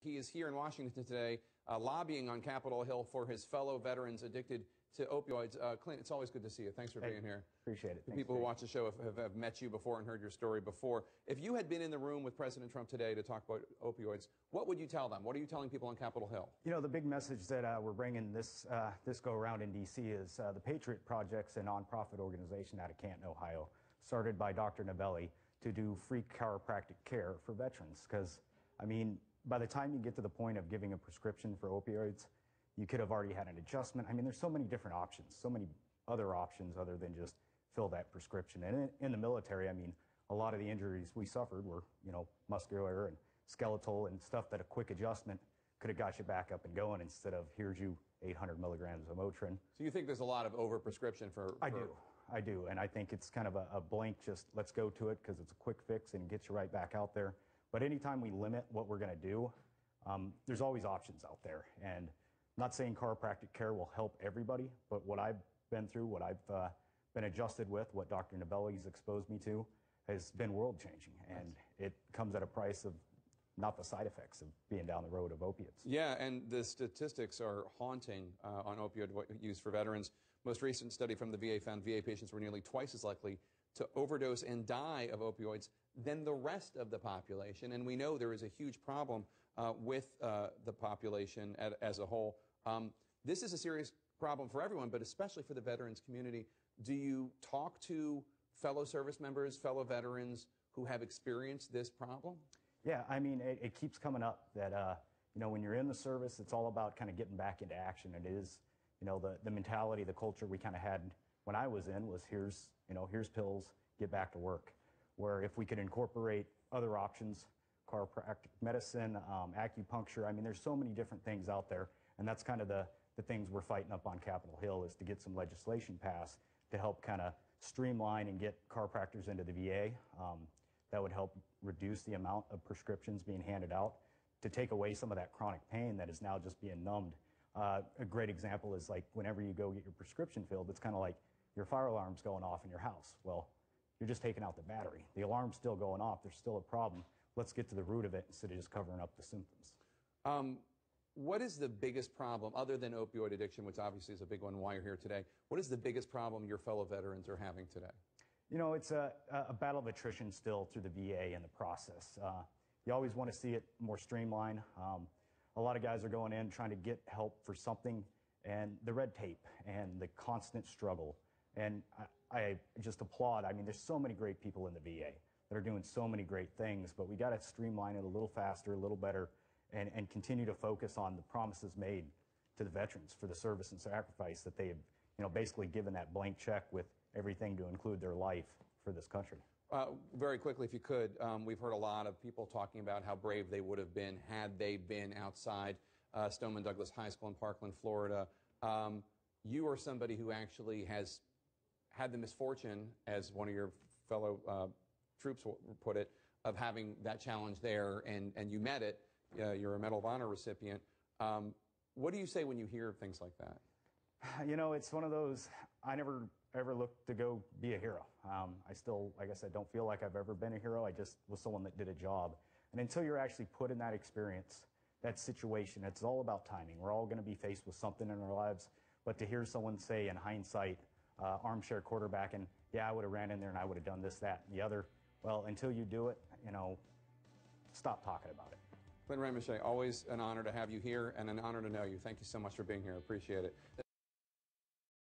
He is here in Washington today lobbying on Capitol Hill for his fellow veterans addicted to opioids. Clint, it's always good to see you. Thanks for being here. Appreciate it. The people who watch the show have met you before and heard your story before. If you had been in the room with President Trump today to talk about opioids, what would you tell them? What are you telling people on Capitol Hill? You know, the big message that we're bringing this go around in D.C. is the Patriot Project's a nonprofit organization out of Canton, Ohio, started by Dr. Novelli to do free chiropractic care for veterans. Because, I mean, by the time you get to the point of giving a prescription for opioids, you could have already had an adjustment. I mean, there's so many different options, so many other options other than just fill that prescription. And in the military, I mean, a lot of the injuries we suffered were, you know, muscular and skeletal and stuff that a quick adjustment could have got you back up and going instead of here's you 800 milligrams of Motrin. So you think there's a lot of overprescription for... I do. And I think it's kind of a blank, just let's go to it because it's a quick fix and gets you right back out there. But anytime we limit what we're going to do, there's always options out there. And I'm not saying chiropractic care will help everybody, but what I've been through, what I've been adjusted with, what Dr. Novelli's exposed me to, has been world-changing. And it comes at a price of not the side effects of being down the road of opiates. Yeah, and the statistics are haunting on opioid use for veterans. Most recent study from the VA found VA patients were nearly twice as likely to overdose and die of opioids than the rest of the population. And we know there is a huge problem with the population as a whole. This is a serious problem for everyone, but especially for the veterans community. Do you talk to fellow service members, fellow veterans who have experienced this problem? Yeah, I mean, it keeps coming up that, you know, when you're in the service, it's all about kind of getting back into action. It is, you know, the mentality, the culture we kind of had when I was in was here's pills, get back to work. Where if we could incorporate other options, chiropractic medicine, acupuncture, I mean, there's so many different things out there. And that's kind of the things we're fighting up on Capitol Hill is to get some legislation passed to help kind of streamline and get chiropractors into the VA. That would help reduce the amount of prescriptions being handed out to take away some of that chronic pain that is now just being numbed. A great example is like whenever you go get your prescription filled, it's kind of like your fire alarm's going off in your house. Well, you're just taking out the battery. The alarm's still going off. There's still a problem. Let's get to the root of it instead of just covering up the symptoms. What is the biggest problem, other than opioid addiction, which obviously is a big one, why you're here today? What is the biggest problem your fellow veterans are having today? You know, it's a battle of attrition still through the VA in the process. You always want to see it more streamlined. A lot of guys are going in trying to get help for something, and the red tape and the constant struggle. And I just applaud. I mean, there's so many great people in the VA that are doing so many great things, but we got to streamline it a little faster, a little better, and continue to focus on the promises made to the veterans for the service and sacrifice that they have, you know, basically given that blank check with everything to include their life for this country. Very quickly, if you could, we've heard a lot of people talking about how brave they would have been had they been outside Stoneman Douglas High School in Parkland, Florida. You are somebody who actually has had the misfortune, as one of your fellow troops put it, of having that challenge there, and you met it. You're a Medal of Honor recipient. What do you say when you hear things like that? You know, it's one of those, I never ever looked to go be a hero. I still, like I said, don't feel like I've ever been a hero. I just was someone that did a job. And until you're actually put in that experience, that situation, it's all about timing. We're all going to be faced with something in our lives. But to hear someone say in hindsight, armchair quarterbacking, yeah, I would have ran in there and I would have done this, that, and the other. Well, until you do it, you know, stop talking about it. Clint Ramachet, always an honor to have you here and an honor to know you. Thank you so much for being here. I appreciate it.